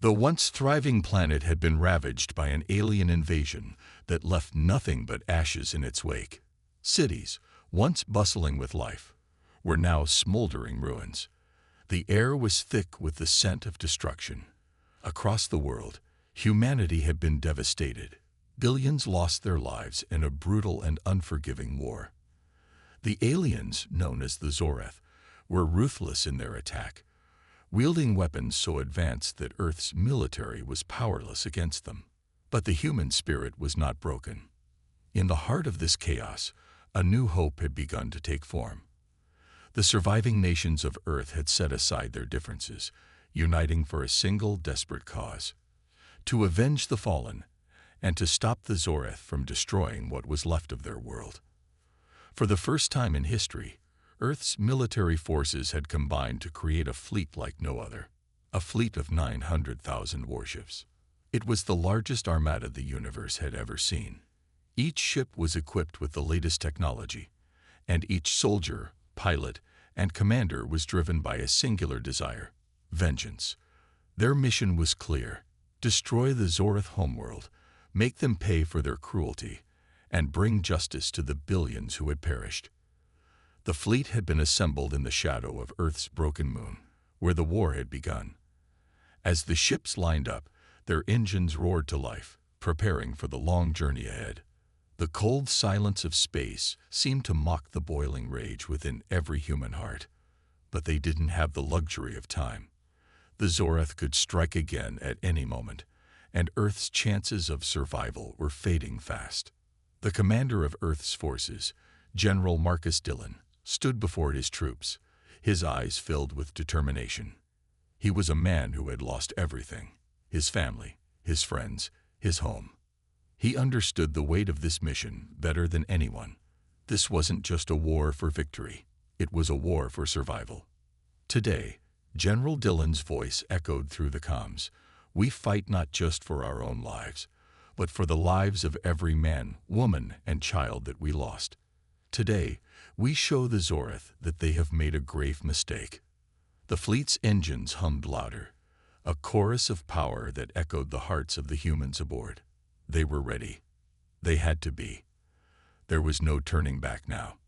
The once thriving planet had been ravaged by an alien invasion that left nothing but ashes in its wake. Cities, once bustling with life, were now smoldering ruins. The air was thick with the scent of destruction. Across the world, humanity had been devastated. Billions lost their lives in a brutal and unforgiving war. The aliens, known as the Zoreth, were ruthless in their attack, wielding weapons so advanced that Earth's military was powerless against them. But the human spirit was not broken. In the heart of this chaos, a new hope had begun to take form. The surviving nations of Earth had set aside their differences, uniting for a single desperate cause: to avenge the fallen and to stop the Zoreth from destroying what was left of their world. For the first time in history, Earth's military forces had combined to create a fleet like no other, a fleet of 900,000 warships. It was the largest armada the universe had ever seen. Each ship was equipped with the latest technology, and each soldier, pilot, and commander was driven by a singular desire: vengeance. Their mission was clear: destroy the Zoreth homeworld, make them pay for their cruelty, and bring justice to the billions who had perished. The fleet had been assembled in the shadow of Earth's broken moon, where the war had begun. As the ships lined up, their engines roared to life, preparing for the long journey ahead. The cold silence of space seemed to mock the boiling rage within every human heart. But they didn't have the luxury of time. The Zoreth could strike again at any moment, and Earth's chances of survival were fading fast. The commander of Earth's forces, General Marcus Dillon, stood before his troops, his eyes filled with determination. He was a man who had lost everything: his family, his friends, his home. He understood the weight of this mission better than anyone. This wasn't just a war for victory. It was a war for survival. Today, General Dillon's voice echoed through the comms. We fight not just for our own lives, but for the lives of every man, woman, and child that we lost. Today, we show the Zoreth that they have made a grave mistake. The fleet's engines hummed louder, a chorus of power that echoed the hearts of the humans aboard. They were ready. They had to be. There was no turning back now.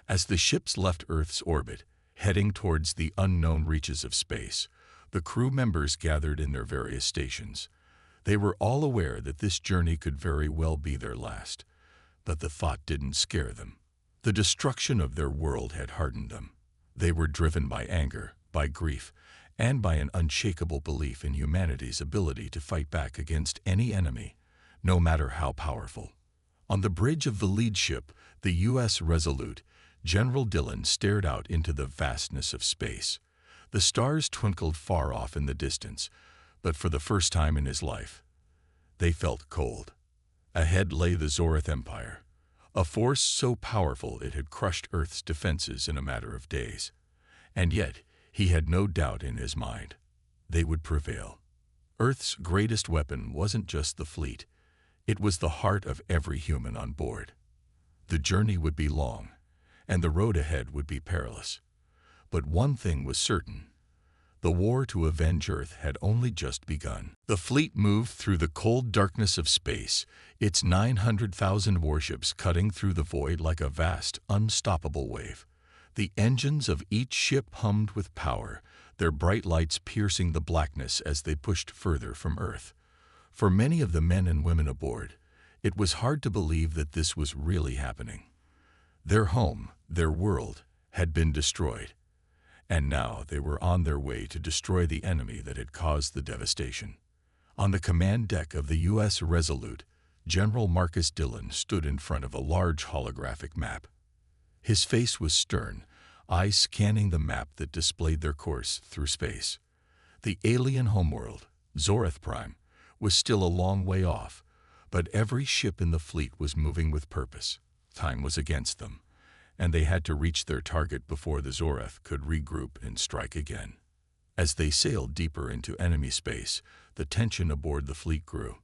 As the ships left Earth's orbit, heading towards the unknown reaches of space, the crew members gathered in their various stations. They were all aware that this journey could very well be their last, but the thought didn't scare them. The destruction of their world had hardened them. They were driven by anger, by grief, and by an unshakable belief in humanity's ability to fight back against any enemy, no matter how powerful. On the bridge of the lead ship, the U.S. Resolute, General Dillon stared out into the vastness of space. The stars twinkled far off in the distance, but for the first time in his life, they felt cold. Ahead lay the Zoreth Empire, a force so powerful it had crushed Earth's defenses in a matter of days. And yet, he had no doubt in his mind. They would prevail. Earth's greatest weapon wasn't just the fleet. It was the heart of every human on board. The journey would be long, and the road ahead would be perilous. But one thing was certain: the war to avenge Earth had only just begun. The fleet moved through the cold darkness of space, its 900,000 warships cutting through the void like a vast, unstoppable wave. The engines of each ship hummed with power, their bright lights piercing the blackness as they pushed further from Earth. For many of the men and women aboard, it was hard to believe that this was really happening. Their home, their world, had been destroyed, and now they were on their way to destroy the enemy that had caused the devastation. On the command deck of the U.S. Resolute, General Marcus Dillon stood in front of a large holographic map. His face was stern, eyes scanning the map that displayed their course through space. The alien homeworld, Zoreth Prime, was still a long way off, but every ship in the fleet was moving with purpose. Time was against them, and they had to reach their target before the Zoreth could regroup and strike again. As they sailed deeper into enemy space, the tension aboard the fleet grew.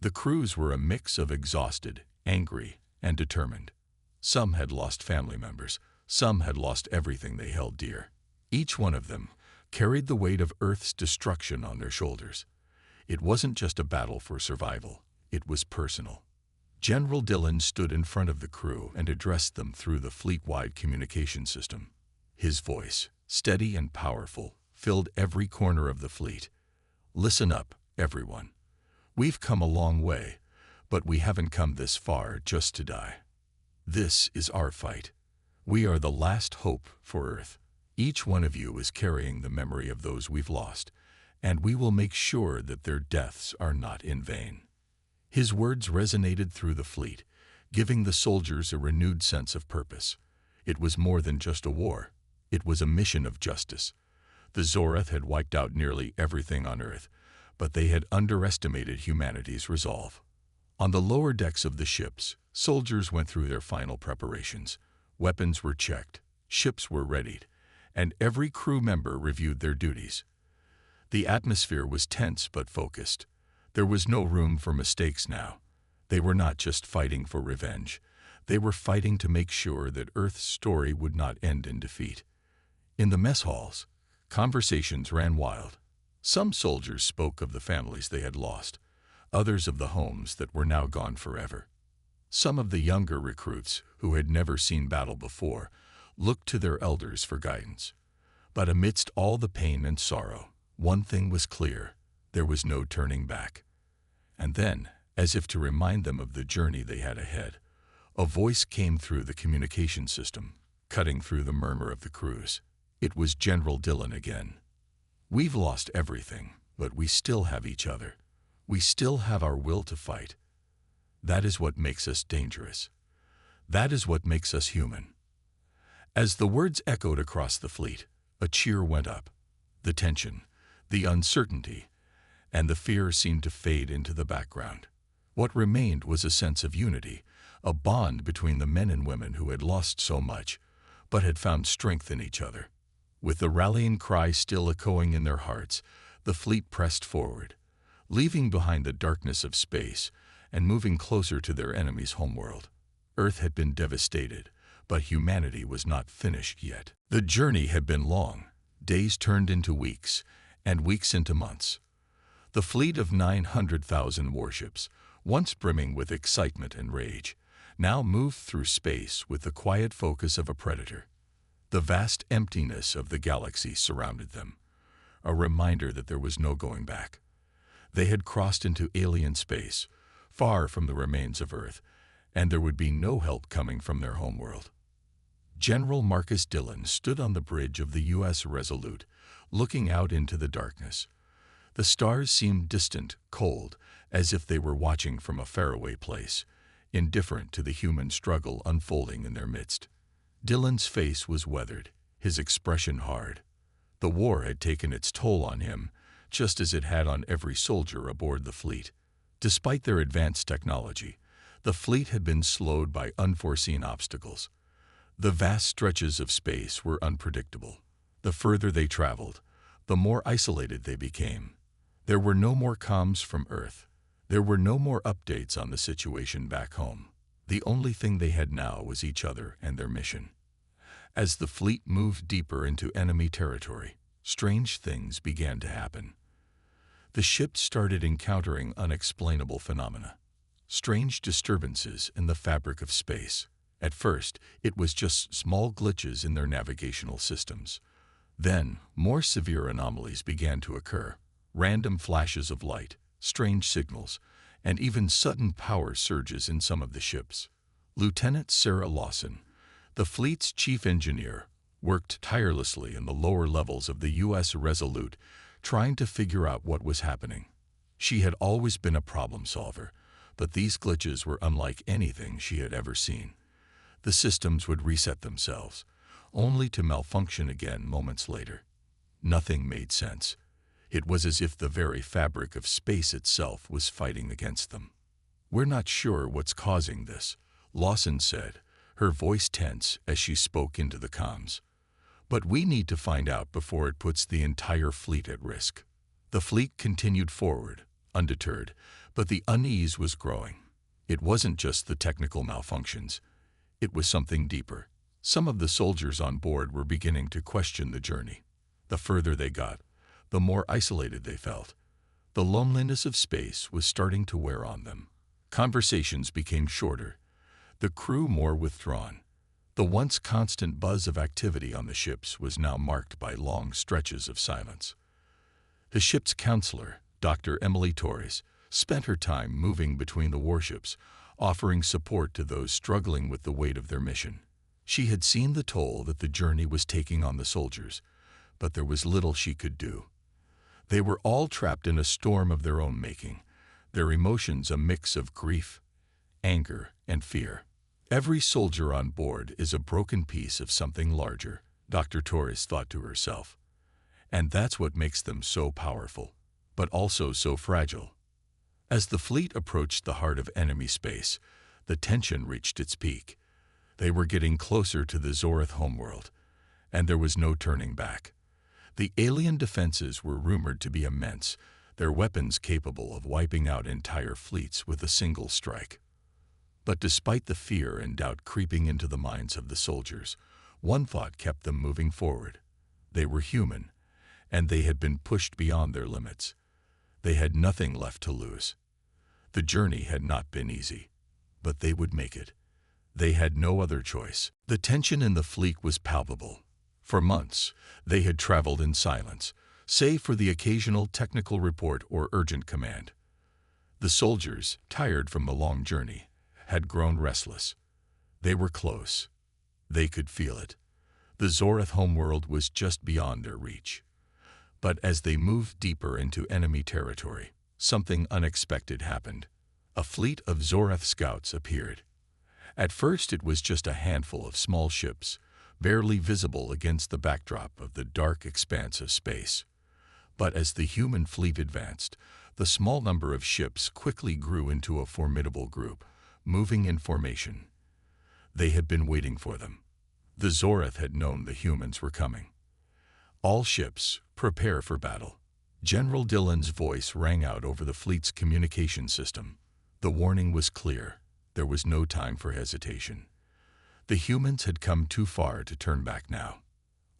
The crews were a mix of exhausted, angry, and determined. Some had lost family members, some had lost everything they held dear. Each one of them, carried the weight of Earth's destruction on their shoulders. It wasn't just a battle for survival, it was personal. General Dillon stood in front of the crew and addressed them through the fleet-wide communication system. His voice, steady and powerful, filled every corner of the fleet. "Listen up, everyone. We've come a long way, but we haven't come this far just to die. This is our fight. We are the last hope for Earth. Each one of you is carrying the memory of those we've lost, and we will make sure that their deaths are not in vain." His words resonated through the fleet, giving the soldiers a renewed sense of purpose. It was more than just a war. It was a mission of justice. The Zorath had wiped out nearly everything on Earth, but they had underestimated humanity's resolve. On the lower decks of the ships, soldiers went through their final preparations. Weapons were checked, ships were readied, and every crew member reviewed their duties. The atmosphere was tense but focused. There was no room for mistakes now. They were not just fighting for revenge. They were fighting to make sure that Earth's story would not end in defeat. In the mess halls, conversations ran wild. Some soldiers spoke of the families they had lost, others of the homes that were now gone forever. Some of the younger recruits, who had never seen battle before, looked to their elders for guidance. But amidst all the pain and sorrow, one thing was clear: there was no turning back. And then, as if to remind them of the journey they had ahead, a voice came through the communication system, cutting through the murmur of the crews. It was General Dillon again. "We've lost everything, but we still have each other. We still have our will to fight. That is what makes us dangerous. That is what makes us human." As the words echoed across the fleet, a cheer went up. The tension, the uncertainty, and the fear seemed to fade into the background. What remained was a sense of unity, a bond between the men and women who had lost so much, but had found strength in each other. With the rallying cry still echoing in their hearts, the fleet pressed forward, leaving behind the darkness of space and moving closer to their enemy's homeworld. Earth had been devastated, but humanity was not finished yet. The journey had been long. Days turned into weeks, and weeks into months. The fleet of 900,000 warships, once brimming with excitement and rage, now moved through space with the quiet focus of a predator. The vast emptiness of the galaxy surrounded them, a reminder that there was no going back. They had crossed into alien space, far from the remains of Earth, and there would be no help coming from their homeworld. General Marcus Dillon stood on the bridge of the U.S. Resolute, looking out into the darkness. The stars seemed distant, cold, as if they were watching from a faraway place, indifferent to the human struggle unfolding in their midst. Dillon's face was weathered, his expression hard. The war had taken its toll on him, just as it had on every soldier aboard the fleet. Despite their advanced technology, the fleet had been slowed by unforeseen obstacles. The vast stretches of space were unpredictable. The further they traveled, the more isolated they became. There were no more comms from Earth. There were no more updates on the situation back home. The only thing they had now was each other and their mission. As the fleet moved deeper into enemy territory, strange things began to happen. The ships started encountering unexplainable phenomena, strange disturbances in the fabric of space. At first, it was just small glitches in their navigational systems. Then, more severe anomalies began to occur. Random flashes of light, strange signals, and even sudden power surges in some of the ships. Lieutenant Sarah Lawson, the fleet's chief engineer, worked tirelessly in the lower levels of the U.S. Resolute, trying to figure out what was happening. She had always been a problem solver, but these glitches were unlike anything she had ever seen. The systems would reset themselves, only to malfunction again moments later. Nothing made sense. It was as if the very fabric of space itself was fighting against them. "We're not sure what's causing this," Lawson said, her voice tense as she spoke into the comms. "But we need to find out before it puts the entire fleet at risk." The fleet continued forward, undeterred, but the unease was growing. It wasn't just the technical malfunctions. It was something deeper. Some of the soldiers on board were beginning to question the journey. The further they got, the more isolated they felt. The loneliness of space was starting to wear on them. Conversations became shorter, the crew more withdrawn. The once constant buzz of activity on the ships was now marked by long stretches of silence. The ship's counselor, Dr. Emily Torres, spent her time moving between the warships, offering support to those struggling with the weight of their mission. She had seen the toll that the journey was taking on the soldiers, but there was little she could do. They were all trapped in a storm of their own making, their emotions a mix of grief, anger, and fear. Every soldier on board is a broken piece of something larger, Dr. Torres thought to herself. And that's what makes them so powerful, but also so fragile. As the fleet approached the heart of enemy space, the tension reached its peak. They were getting closer to the Zoreth homeworld, and there was no turning back. The alien defenses were rumored to be immense, their weapons capable of wiping out entire fleets with a single strike. But despite the fear and doubt creeping into the minds of the soldiers, one thought kept them moving forward. They were human, and they had been pushed beyond their limits. They had nothing left to lose. The journey had not been easy, but they would make it. They had no other choice. The tension in the fleet was palpable. For months, they had traveled in silence, save for the occasional technical report or urgent command. The soldiers, tired from the long journey, had grown restless. They were close. They could feel it. The Zoreth homeworld was just beyond their reach. But as they moved deeper into enemy territory, something unexpected happened. A fleet of Zoreth scouts appeared. At first it was just a handful of small ships, barely visible against the backdrop of the dark expanse of space. But as the human fleet advanced, the small number of ships quickly grew into a formidable group, moving in formation. They had been waiting for them. The Zoreth had known the humans were coming. All ships, prepare for battle. General Dillon's voice rang out over the fleet's communication system. The warning was clear. There was no time for hesitation. The humans had come too far to turn back now.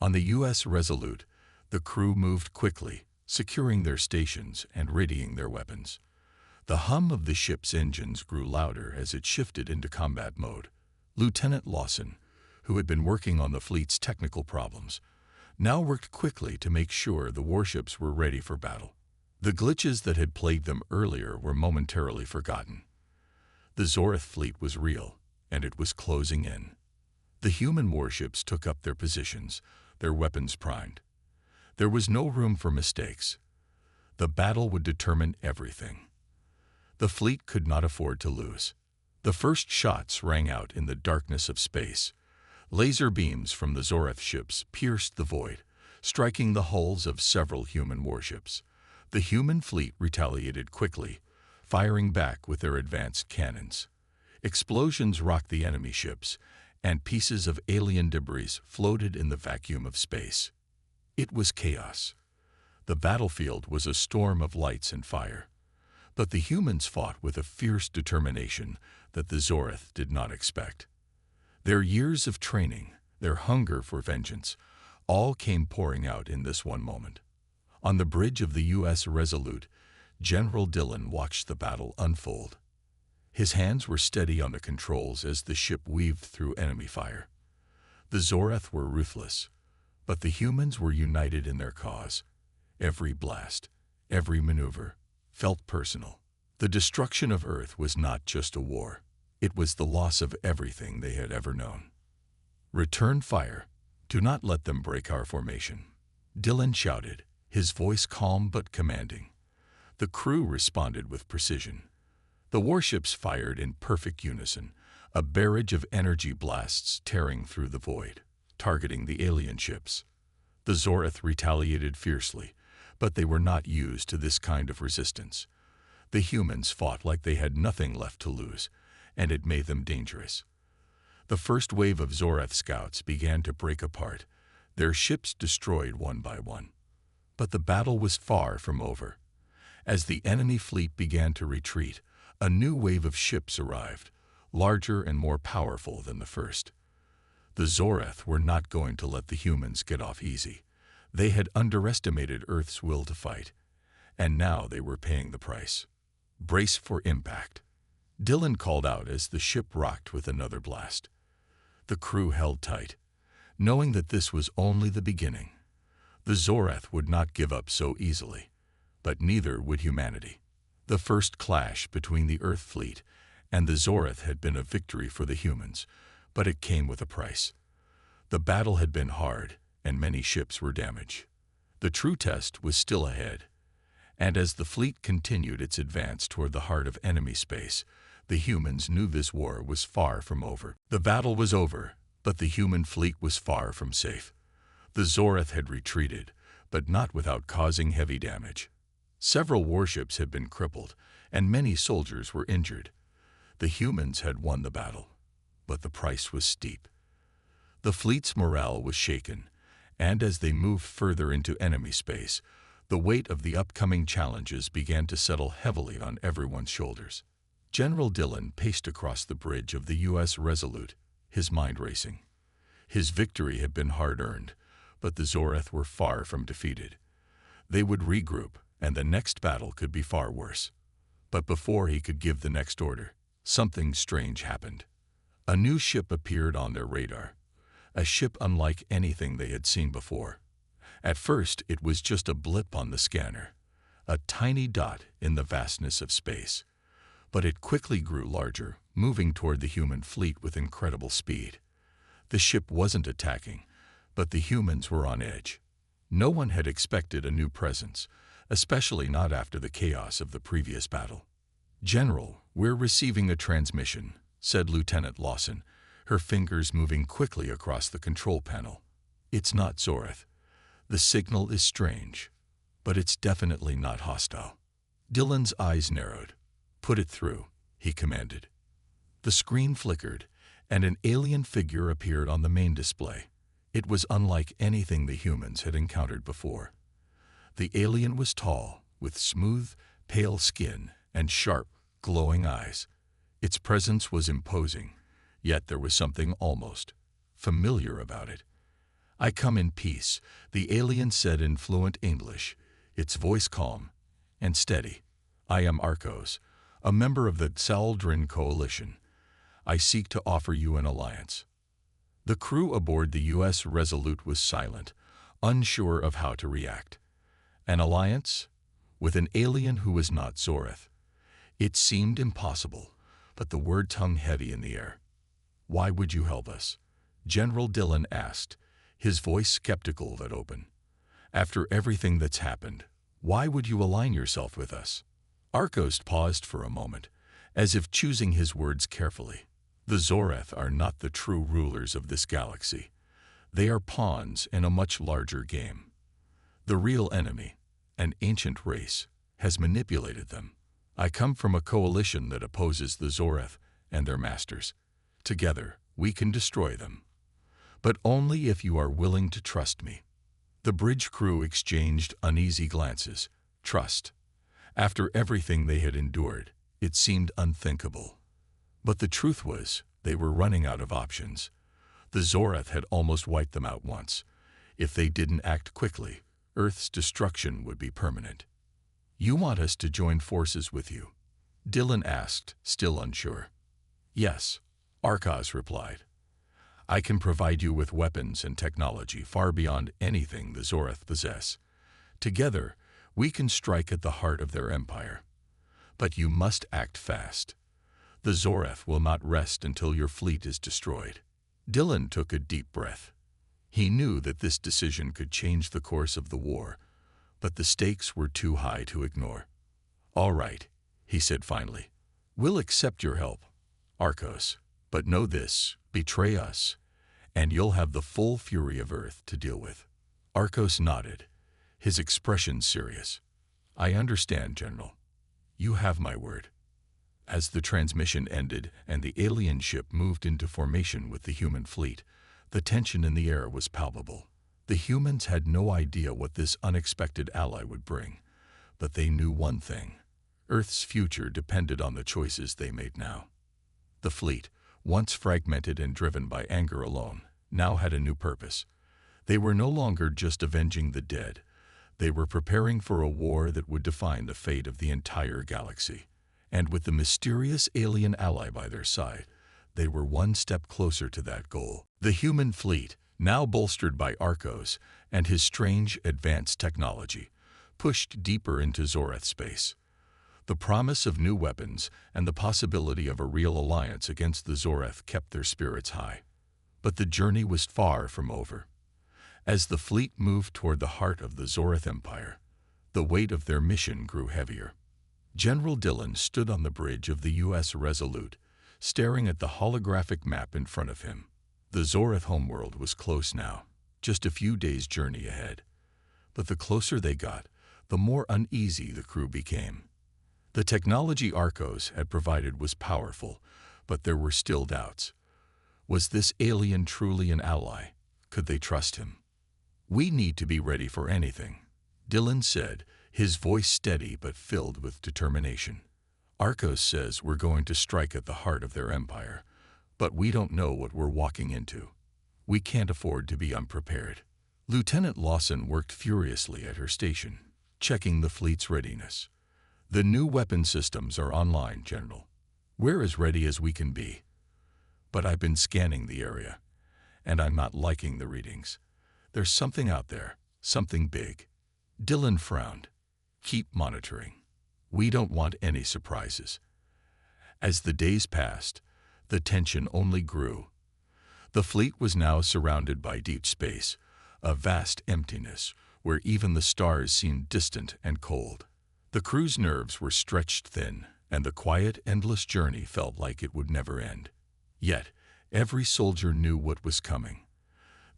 On the U.S. Resolute, the crew moved quickly, securing their stations and readying their weapons. The hum of the ship's engines grew louder as it shifted into combat mode. Lieutenant Lawson, who had been working on the fleet's technical problems, now worked quickly to make sure the warships were ready for battle. The glitches that had plagued them earlier were momentarily forgotten. The Zoreth fleet was real, and it was closing in. The human warships took up their positions, their weapons primed. There was no room for mistakes. The battle would determine everything. The fleet could not afford to lose. The first shots rang out in the darkness of space. Laser beams from the Zoreth ships pierced the void, striking the hulls of several human warships. The human fleet retaliated quickly, firing back with their advanced cannons. Explosions rocked the enemy ships, and pieces of alien debris floated in the vacuum of space. It was chaos. The battlefield was a storm of lights and fire. But the humans fought with a fierce determination that the Zoreth did not expect. Their years of training, their hunger for vengeance, all came pouring out in this one moment. On the bridge of the U.S. Resolute, General Dillon watched the battle unfold. His hands were steady on the controls as the ship weaved through enemy fire. The Zoreth were ruthless, but the humans were united in their cause. Every blast, every maneuver, felt personal. The destruction of Earth was not just a war. It was the loss of everything they had ever known. "Return fire. Do not let them break our formation," Dillon shouted, his voice calm but commanding. The crew responded with precision. The warships fired in perfect unison, a barrage of energy blasts tearing through the void, targeting the alien ships. The Zoreth retaliated fiercely, but they were not used to this kind of resistance. The humans fought like they had nothing left to lose, and it made them dangerous. The first wave of Zoreth scouts began to break apart, their ships destroyed one by one. But the battle was far from over. As the enemy fleet began to retreat, a new wave of ships arrived, larger and more powerful than the first. The Zoreth were not going to let the humans get off easy. They had underestimated Earth's will to fight, and now they were paying the price. Brace for impact. Dylan called out as the ship rocked with another blast. The crew held tight, knowing that this was only the beginning. The Zorath would not give up so easily, but neither would humanity. The first clash between the Earth fleet and the Zorath had been a victory for the humans, but it came with a price. The battle had been hard, and many ships were damaged. The true test was still ahead, and as the fleet continued its advance toward the heart of enemy space, the humans knew this war was far from over. The battle was over, but the human fleet was far from safe. The Zorath had retreated, but not without causing heavy damage. Several warships had been crippled, and many soldiers were injured. The humans had won the battle, but the price was steep. The fleet's morale was shaken, and as they moved further into enemy space, the weight of the upcoming challenges began to settle heavily on everyone's shoulders. General Dylan paced across the bridge of the U.S. Resolute, his mind racing. His victory had been hard-earned, but the Zorath were far from defeated. They would regroup, and the next battle could be far worse. But before he could give the next order, something strange happened. A new ship appeared on their radar, a ship unlike anything they had seen before. At first, it was just a blip on the scanner, a tiny dot in the vastness of space. But it quickly grew larger, moving toward the human fleet with incredible speed. The ship wasn't attacking, but the humans were on edge. No one had expected a new presence, especially not after the chaos of the previous battle. "General, we're receiving a transmission," said Lieutenant Lawson, her fingers moving quickly across the control panel. "It's not Zorath. The signal is strange, but it's definitely not hostile." Dylan's eyes narrowed. "Put it through," he commanded. The screen flickered, and an alien figure appeared on the main display. It was unlike anything the humans had encountered before. The alien was tall, with smooth, pale skin and sharp, glowing eyes. Its presence was imposing, yet there was something almost familiar about it. "I come in peace," the alien said in fluent English, its voice calm and steady. "I am Arcos, a member of the Saldrin Coalition. I seek to offer you an alliance." The crew aboard the U.S. Resolute was silent, unsure of how to react. An alliance? With an alien who was not Zorath? It seemed impossible, but the word hung heavy in the air. "Why would you help us?" General Dylan asked, his voice skeptical but open. "After everything that's happened, why would you align yourself with us?" Arcos paused for a moment, as if choosing his words carefully. "The Zorath are not the true rulers of this galaxy. They are pawns in a much larger game. The real enemy, an ancient race, has manipulated them. I come from a coalition that opposes the Zorath and their masters. Together, we can destroy them. But only if you are willing to trust me." The bridge crew exchanged uneasy glances. Trust. After everything they had endured, it seemed unthinkable. But the truth was, they were running out of options. The Zorath had almost wiped them out once. If they didn't act quickly, Earth's destruction would be permanent. "You want us to join forces with you?" Dylan asked, still unsure. "Yes," Arcos replied. "I can provide you with weapons and technology far beyond anything the Zorath possess. Together, we can strike at the heart of their empire. But you must act fast. The Zorath will not rest until your fleet is destroyed." Dylan took a deep breath. He knew that this decision could change the course of the war, but the stakes were too high to ignore. "All right," he said finally. "We'll accept your help, Arcos, but know this, betray us, and you'll have the full fury of Earth to deal with." Arcos nodded, his expression serious. "I understand, General. You have my word." As the transmission ended and the alien ship moved into formation with the human fleet, the tension in the air was palpable. The humans had no idea what this unexpected ally would bring, but they knew one thing: Earth's future depended on the choices they made now. The fleet, once fragmented and driven by anger alone, now had a new purpose. They were no longer just avenging the dead. They were preparing for a war that would define the fate of the entire galaxy. And with the mysterious alien ally by their side, they were one step closer to that goal. The human fleet, now bolstered by Arcos and his strange advanced technology, pushed deeper into Zoreth space. The promise of new weapons and the possibility of a real alliance against the Zoreth kept their spirits high. But the journey was far from over. As the fleet moved toward the heart of the Zoreth Empire, the weight of their mission grew heavier. General Dillon stood on the bridge of the U.S. Resolute, staring at the holographic map in front of him. The Zoreth homeworld was close now, just a few days' journey ahead. But the closer they got, the more uneasy the crew became. The technology Arcos had provided was powerful, but there were still doubts. Was this alien truly an ally? Could they trust him? "We need to be ready for anything," Dillon said, his voice steady but filled with determination. "Arcos says we're going to strike at the heart of their empire, but we don't know what we're walking into. We can't afford to be unprepared." Lieutenant Lawson worked furiously at her station, checking the fleet's readiness. "The new weapon systems are online, General. We're as ready as we can be. But I've been scanning the area, and I'm not liking the readings. There's something out there, something big." Dillon frowned. "Keep monitoring. We don't want any surprises." As the days passed, the tension only grew. The fleet was now surrounded by deep space, a vast emptiness where even the stars seemed distant and cold. The crew's nerves were stretched thin, and the quiet, endless journey felt like it would never end. Yet, every soldier knew what was coming.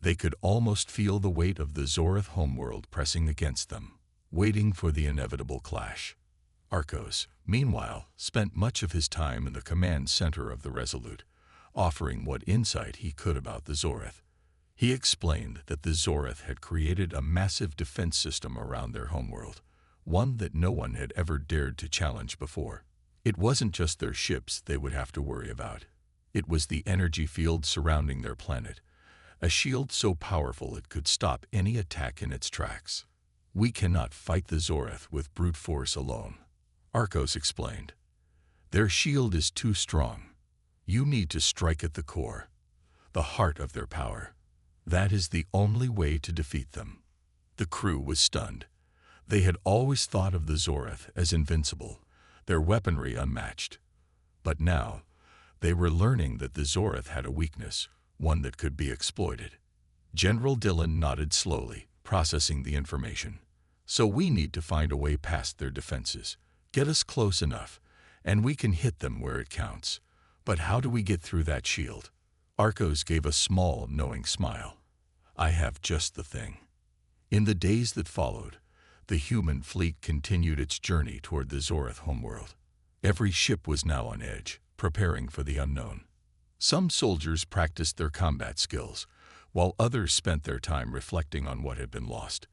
They could almost feel the weight of the Zoreth homeworld pressing against them, waiting for the inevitable clash. Arcos, meanwhile, spent much of his time in the command center of the Resolute, offering what insight he could about the Zoreth. He explained that the Zoreth had created a massive defense system around their homeworld, one that no one had ever dared to challenge before. It wasn't just their ships they would have to worry about. It was the energy field surrounding their planet, a shield so powerful it could stop any attack in its tracks. "We cannot fight the Zoreth with brute force alone," Arcos explained. "Their shield is too strong. You need to strike at the core, the heart of their power. That is the only way to defeat them." The crew was stunned. They had always thought of the Zoreth as invincible, their weaponry unmatched. But now, they were learning that the Zoreth had a weakness, one that could be exploited. General Dillon nodded slowly, processing the information. "So we need to find a way past their defenses. Get us close enough, and we can hit them where it counts. But how do we get through that shield?" Arcos gave a small, knowing smile. "I have just the thing." In the days that followed, the human fleet continued its journey toward the Zoreth homeworld. Every ship was now on edge, preparing for the unknown. Some soldiers practiced their combat skills, while others spent their time reflecting on what had been lost.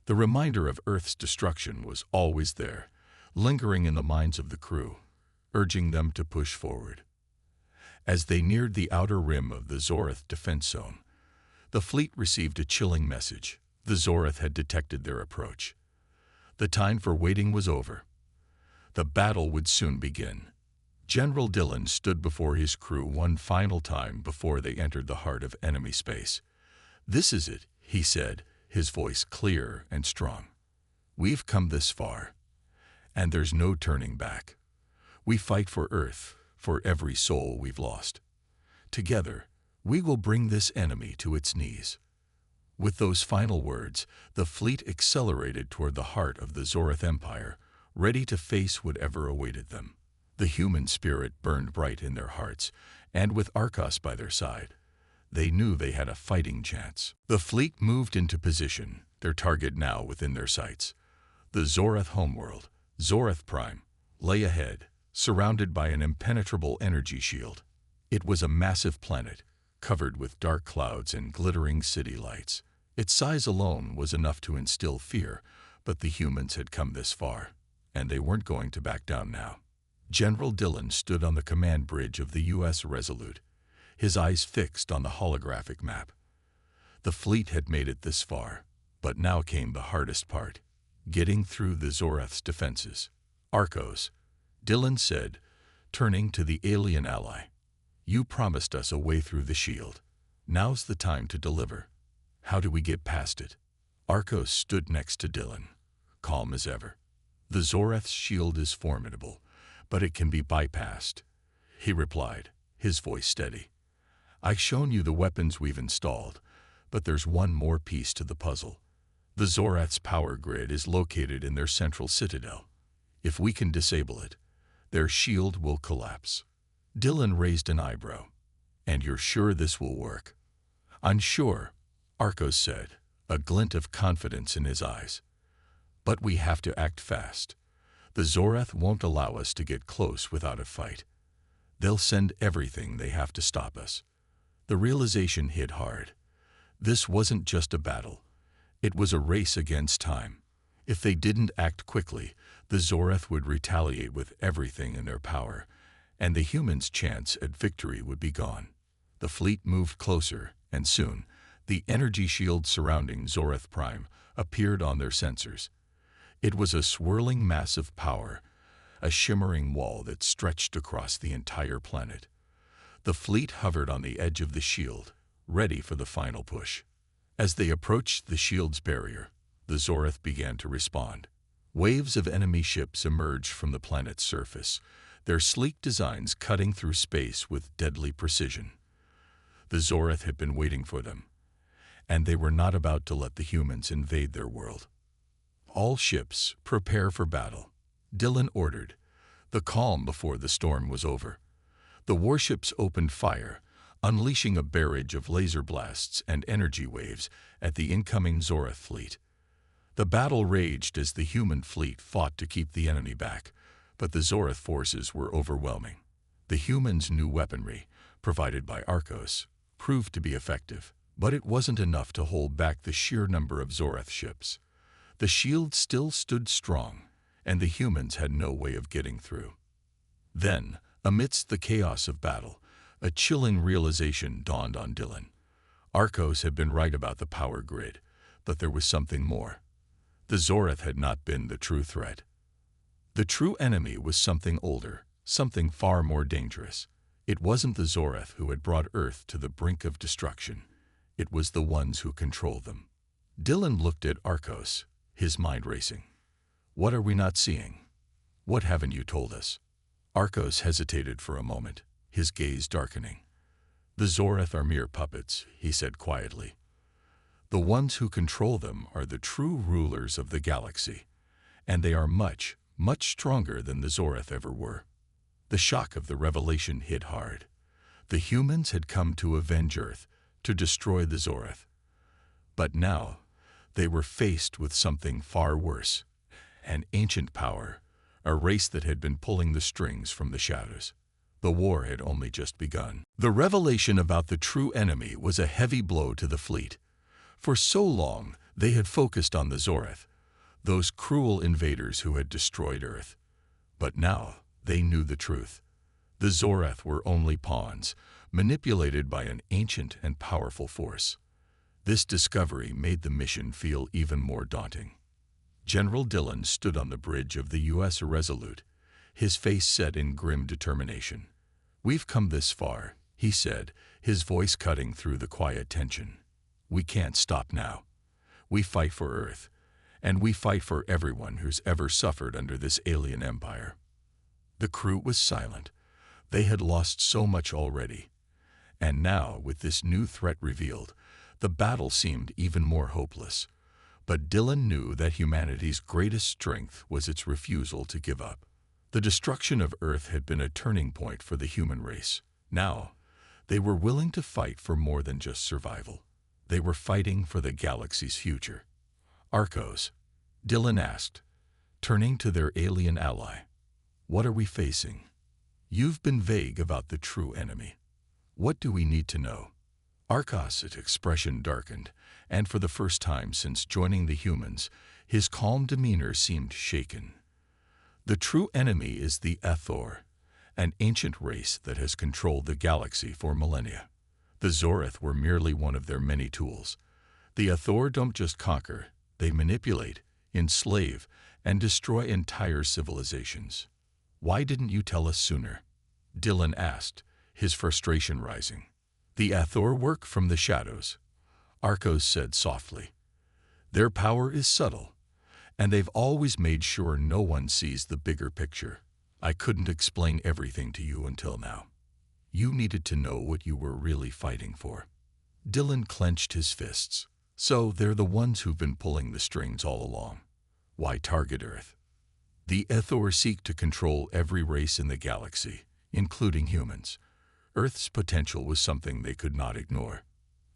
The reminder of Earth's destruction was always there, lingering in the minds of the crew, urging them to push forward. As they neared the outer rim of the Zoreth defense zone, the fleet received a chilling message. The Zoreth had detected their approach. The time for waiting was over. The battle would soon begin. General Dillon stood before his crew one final time before they entered the heart of enemy space. "This is it," he said, his voice clear and strong. "We've come this far, and there's no turning back. We fight for Earth, for every soul we've lost. Together, we will bring this enemy to its knees." With those final words, the fleet accelerated toward the heart of the Zoreth Empire, ready to face whatever awaited them. The human spirit burned bright in their hearts, and with Arcos by their side, they knew they had a fighting chance. The fleet moved into position, their target now within their sights. The Zoreth homeworld, Zoreth Prime, lay ahead, surrounded by an impenetrable energy shield. It was a massive planet, covered with dark clouds and glittering city lights. Its size alone was enough to instill fear, but the humans had come this far, and they weren't going to back down now. General Dillon stood on the command bridge of the U.S. Resolute, his eyes fixed on the holographic map. The fleet had made it this far, but now came the hardest part, getting through the Zoreth's defenses. Arcos, Dylan said, turning to the alien ally. You promised us a way through the shield. Now's the time to deliver. How do we get past it? Arcos stood next to Dylan, calm as ever. The Zoreth's shield is formidable, but it can be bypassed, he replied, his voice steady. I've shown you the weapons we've installed, but there's one more piece to the puzzle. The Zoreth's power grid is located in their central citadel. If we can disable it, their shield will collapse. Dylan raised an eyebrow. And you're sure this will work? Unsure, Arcos said, a glint of confidence in his eyes. But we have to act fast. The Zoreth won't allow us to get close without a fight. They'll send everything they have to stop us. The realization hit hard. This wasn't just a battle. It was a race against time. If they didn't act quickly, the Zoreth would retaliate with everything in their power, and the humans' chance at victory would be gone. The fleet moved closer, and soon, the energy shield surrounding Zoreth Prime appeared on their sensors. It was a swirling mass of power, a shimmering wall that stretched across the entire planet. The fleet hovered on the edge of the shield, ready for the final push. As they approached the shield's barrier, the Zoreth began to respond. Waves of enemy ships emerged from the planet's surface, their sleek designs cutting through space with deadly precision. The Zoreth had been waiting for them, and they were not about to let the humans invade their world. All ships, prepare for battle, Dylan ordered, the calm before the storm was over. The warships opened fire, unleashing a barrage of laser blasts and energy waves at the incoming Zoreth fleet. The battle raged as the human fleet fought to keep the enemy back, but the Zoreth forces were overwhelming. The humans' new weaponry, provided by Arcos, proved to be effective, but it wasn't enough to hold back the sheer number of Zoreth ships. The shield still stood strong, and the humans had no way of getting through. Then, amidst the chaos of battle, a chilling realization dawned on Dylan. Arcos had been right about the power grid, but there was something more. The Zoreth had not been the true threat. The true enemy was something older, something far more dangerous. It wasn't the Zoreth who had brought Earth to the brink of destruction. It was the ones who controlled them. Dylan looked at Arcos, his mind racing. What are we not seeing? What haven't you told us? Arcos hesitated for a moment, his gaze darkening. The Zoreth are mere puppets, he said quietly. The ones who control them are the true rulers of the galaxy, and they are much, much stronger than the Zoreth ever were. The shock of the revelation hit hard. The humans had come to avenge Earth, to destroy the Zoreth. But now, they were faced with something far worse, an ancient power, a race that had been pulling the strings from the shadows. The war had only just begun. The revelation about the true enemy was a heavy blow to the fleet. For so long, they had focused on the Zoreth, those cruel invaders who had destroyed Earth. But now, they knew the truth. The Zoreth were only pawns, manipulated by an ancient and powerful force. This discovery made the mission feel even more daunting. General Dylan stood on the bridge of the U.S. Irresolute, his face set in grim determination. We've come this far, he said, his voice cutting through the quiet tension. We can't stop now. We fight for Earth, and we fight for everyone who's ever suffered under this alien empire. The crew was silent. They had lost so much already. And now, with this new threat revealed, the battle seemed even more hopeless. But Dylan knew that humanity's greatest strength was its refusal to give up. The destruction of Earth had been a turning point for the human race. Now, they were willing to fight for more than just survival. They were fighting for the galaxy's future. Arcos, Dylan asked, turning to their alien ally. What are we facing? You've been vague about the true enemy. What do we need to know? Arcos' expression darkened, and for the first time since joining the humans, his calm demeanor seemed shaken. The true enemy is the Ethor, an ancient race that has controlled the galaxy for millennia. The Zoreth were merely one of their many tools, The Athor don't just conquer, they manipulate, enslave, and destroy entire civilizations. Why didn't you tell us sooner? Dylan asked, his frustration rising. The Athor work from the shadows, Arcos said softly. Their power is subtle, and they've always made sure no one sees the bigger picture. I couldn't explain everything to you until now. You needed to know what you were really fighting for. Dylan clenched his fists. So they're the ones who've been pulling the strings all along. Why target Earth? The Athor seek to control every race in the galaxy, including humans. Earth's potential was something they could not ignore.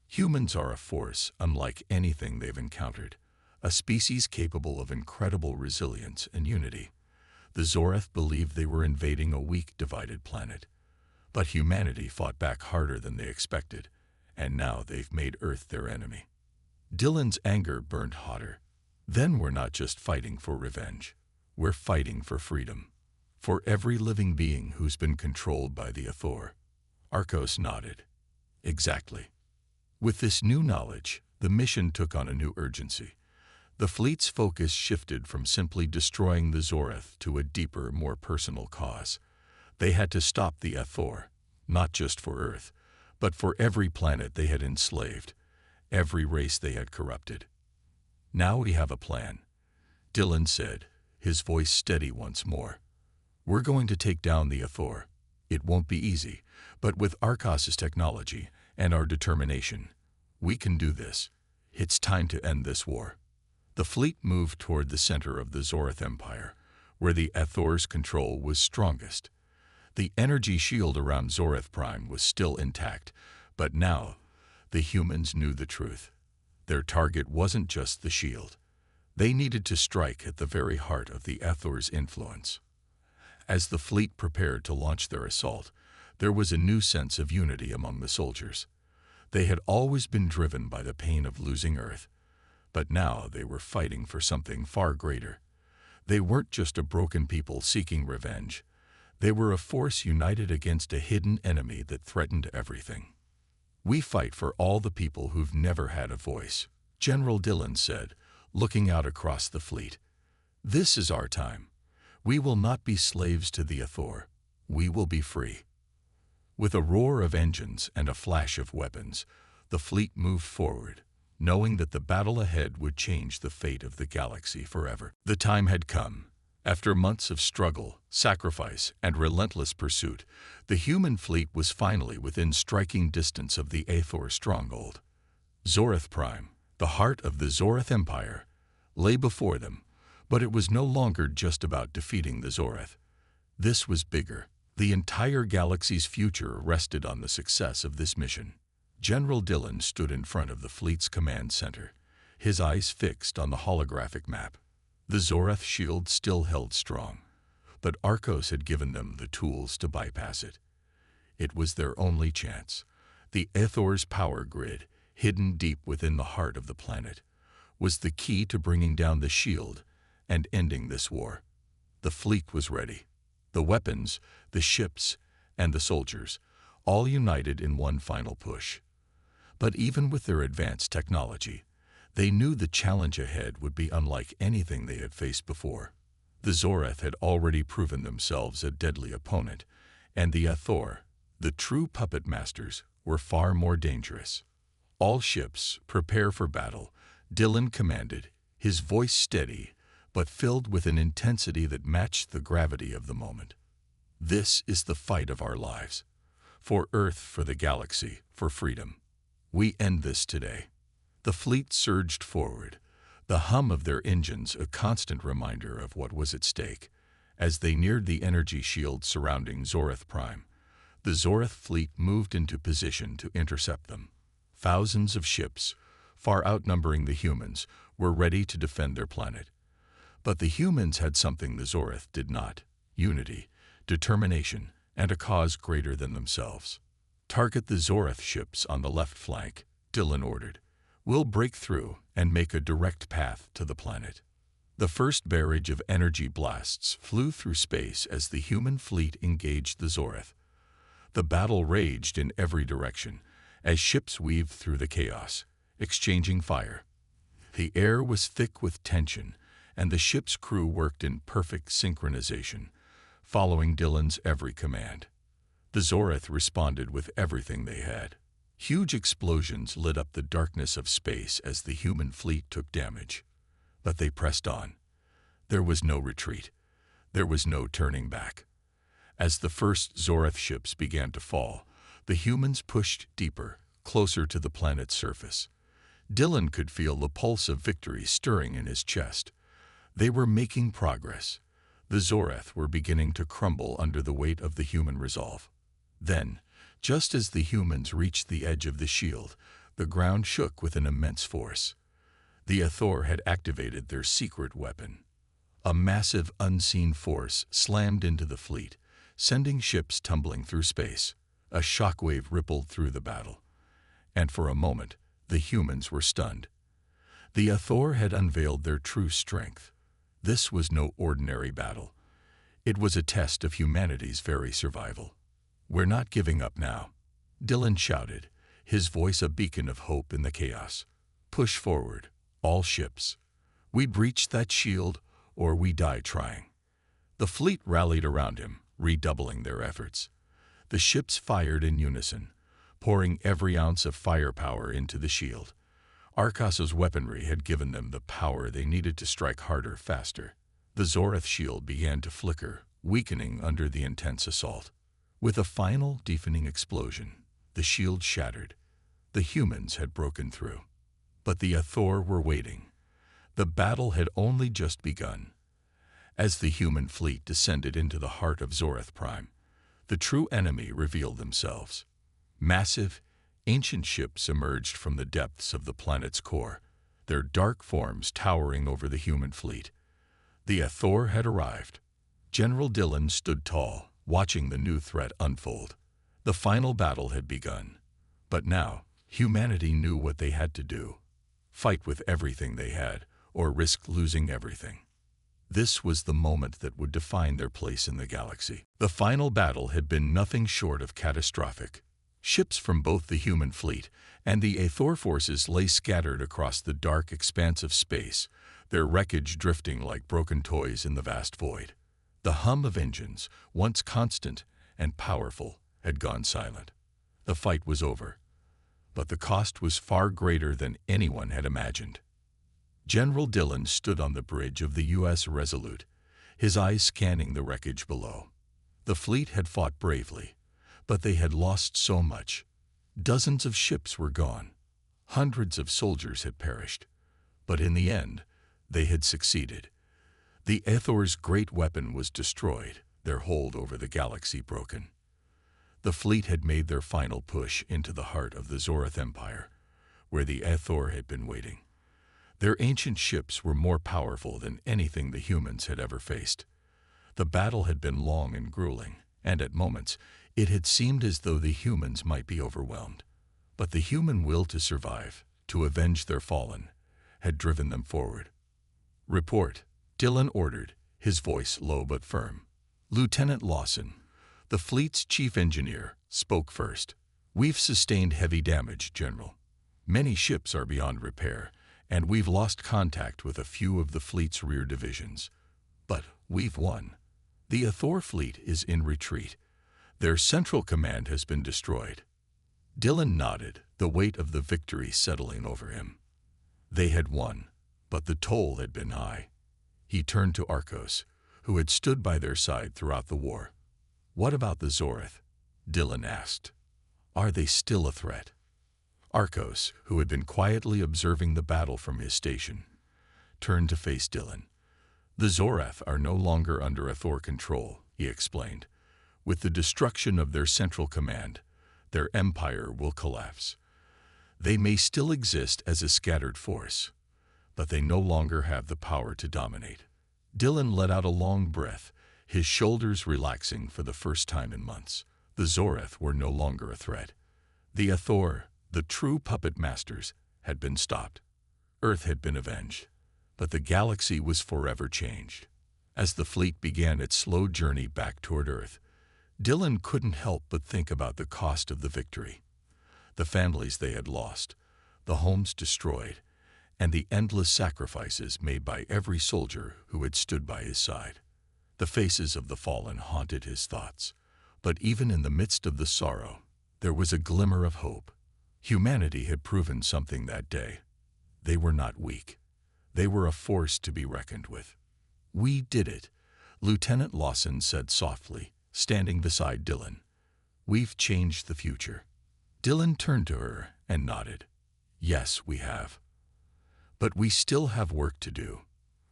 Humans are a force unlike anything they've encountered, a species capable of incredible resilience and unity. The Zoreth believed they were invading a weak, divided planet. But humanity fought back harder than they expected, and now they've made Earth their enemy. Dylan's anger burned hotter. Then we're not just fighting for revenge. We're fighting for freedom. For every living being who's been controlled by the Athor. Arcos nodded. Exactly. With this new knowledge, the mission took on a new urgency. The fleet's focus shifted from simply destroying the Zoreth to a deeper, more personal cause. They had to stop the Athor, not just for Earth, but for every planet they had enslaved, every race they had corrupted. Now we have a plan, Dylan said, his voice steady once more. We're going to take down the Athor. It won't be easy, but with Arcos's technology and our determination, we can do this. It's time to end this war. The fleet moved toward the center of the Zoreth Empire, where the Athor's control was strongest. The energy shield around Zoreth Prime was still intact, but now the humans knew the truth. Their target wasn't just the shield. They needed to strike at the very heart of the Athor's influence. As the fleet prepared to launch their assault, there was a new sense of unity among the soldiers. They had always been driven by the pain of losing Earth, but now they were fighting for something far greater. They weren't just a broken people seeking revenge. They were a force united against a hidden enemy that threatened everything. We fight for all the people who've never had a voice, General Dylan said, looking out across the fleet. This is our time. We will not be slaves to the Athor. We will be free. With a roar of engines and a flash of weapons, the fleet moved forward, knowing that the battle ahead would change the fate of the galaxy forever. The time had come. After months of struggle, sacrifice, and relentless pursuit, the human fleet was finally within striking distance of the Athor stronghold. Zoreth Prime, the heart of the Zoreth Empire, lay before them, but it was no longer just about defeating the Zoreth. This was bigger. The entire galaxy's future rested on the success of this mission. General Dylan stood in front of the fleet's command center, his eyes fixed on the holographic map. The Zoreth shield still held strong, but Arcos had given them the tools to bypass it. It was their only chance. The Athor's power grid, hidden deep within the heart of the planet, was the key to bringing down the shield and ending this war. The fleet was ready. The weapons, the ships, and the soldiers, all united in one final push. But even with their advanced technology, they knew the challenge ahead would be unlike anything they had faced before. The Zoreth had already proven themselves a deadly opponent, and the Athor, the true puppet masters, were far more dangerous. All ships, prepare for battle, Dylan commanded, his voice steady, but filled with an intensity that matched the gravity of the moment. This is the fight of our lives. For Earth, for the galaxy, for freedom. We end this today. The fleet surged forward, the hum of their engines a constant reminder of what was at stake. As they neared the energy shield surrounding Zoreth Prime, the Zoreth fleet moved into position to intercept them. Thousands of ships, far outnumbering the humans, were ready to defend their planet. But the humans had something the Zoreth did not: unity, determination, and a cause greater than themselves. Target the Zoreth ships on the left flank, Dylan ordered. We'll break through and make a direct path to the planet. The first barrage of energy blasts flew through space as the human fleet engaged the Zoreth. The battle raged in every direction as ships weaved through the chaos, exchanging fire. The air was thick with tension, and the ship's crew worked in perfect synchronization, following Dylan's every command. The Zoreth responded with everything they had. Huge explosions lit up the darkness of space as the human fleet took damage. But they pressed on. There was no retreat. There was no turning back. As the first Zoreth ships began to fall, the humans pushed deeper, closer to the planet's surface. Dylan could feel the pulse of victory stirring in his chest. They were making progress. The Zoreth were beginning to crumble under the weight of the human resolve. Then, just as the humans reached the edge of the shield, the ground shook with an immense force. The Athor had activated their secret weapon. A massive, unseen force slammed into the fleet, sending ships tumbling through space. A shockwave rippled through the battle. And for a moment, the humans were stunned. The Athor had unveiled their true strength. This was no ordinary battle. It was a test of humanity's very survival. "We're not giving up now," Dylan shouted, his voice a beacon of hope in the chaos. "Push forward, all ships. We breach that shield, or we die trying." The fleet rallied around him, redoubling their efforts. The ships fired in unison, pouring every ounce of firepower into the shield. Arcos's weaponry had given them the power they needed to strike harder, faster. The Zoreth shield began to flicker, weakening under the intense assault. With a final, deafening explosion, the shield shattered. The humans had broken through. But the Athor were waiting. The battle had only just begun. As the human fleet descended into the heart of Zoreth Prime, the true enemy revealed themselves. Massive, ancient ships emerged from the depths of the planet's core, their dark forms towering over the human fleet. The Athor had arrived. General Dylan stood tall, watching the new threat unfold. The final battle had begun. But now, humanity knew what they had to do: fight with everything they had, or risk losing everything. This was the moment that would define their place in the galaxy. The final battle had been nothing short of catastrophic. Ships from both the human fleet and the Athor forces lay scattered across the dark expanse of space, their wreckage drifting like broken toys in the vast void. The hum of engines, once constant and powerful, had gone silent. The fight was over, but the cost was far greater than anyone had imagined. General Dylan stood on the bridge of the U.S. Resolute, his eyes scanning the wreckage below. The fleet had fought bravely, but they had lost so much. Dozens of ships were gone. Hundreds of soldiers had perished. But in the end, they had succeeded. The Athor's great weapon was destroyed, their hold over the galaxy broken. The fleet had made their final push into the heart of the Zoreth Empire, where the Athor had been waiting. Their ancient ships were more powerful than anything the humans had ever faced. The battle had been long and grueling, and at moments, it had seemed as though the humans might be overwhelmed. But the human will to survive, to avenge their fallen, had driven them forward. "Report," Dylan ordered, his voice low but firm. Lieutenant Lawson, the fleet's chief engineer, spoke first. "We've sustained heavy damage, General. Many ships are beyond repair, and we've lost contact with a few of the fleet's rear divisions. But we've won. The Athor fleet is in retreat. Their central command has been destroyed." Dylan nodded, the weight of the victory settling over him. They had won, but the toll had been high. He turned to Arcos, who had stood by their side throughout the war. "What about the Zoreth?" Dylan asked. "Are they still a threat?" Arcos, who had been quietly observing the battle from his station, turned to face Dylan. "The Zoreth are no longer under Athor control," he explained. "With the destruction of their central command, their empire will collapse. They may still exist as a scattered force, but they no longer have the power to dominate." Dylan let out a long breath, his shoulders relaxing for the first time in months. The Zoreth were no longer a threat. The Athor, the true puppet masters, had been stopped. Earth had been avenged, but the galaxy was forever changed. As the fleet began its slow journey back toward Earth, Dylan couldn't help but think about the cost of the victory. The families they had lost, the homes destroyed, and the endless sacrifices made by every soldier who had stood by his side. The faces of the fallen haunted his thoughts, but even in the midst of the sorrow, there was a glimmer of hope. Humanity had proven something that day. They were not weak. They were a force to be reckoned with. "We did it," Lieutenant Lawson said softly, standing beside Dylan. "We've changed the future." Dylan turned to her and nodded. "Yes, we have. But we still have work to do.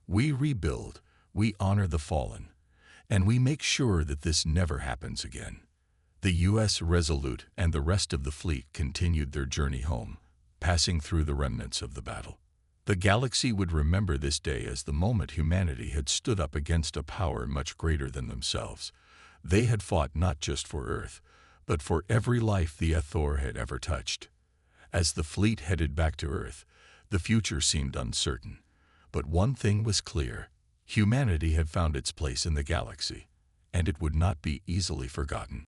We rebuild, we honor the fallen, and we make sure that this never happens again." The U.S. Resolute and the rest of the fleet continued their journey home, passing through the remnants of the battle. The galaxy would remember this day as the moment humanity had stood up against a power much greater than themselves. They had fought not just for Earth, but for every life the Ethor had ever touched. As the fleet headed back to Earth, the future seemed uncertain. But one thing was clear: humanity had found its place in the galaxy, and it would not be easily forgotten.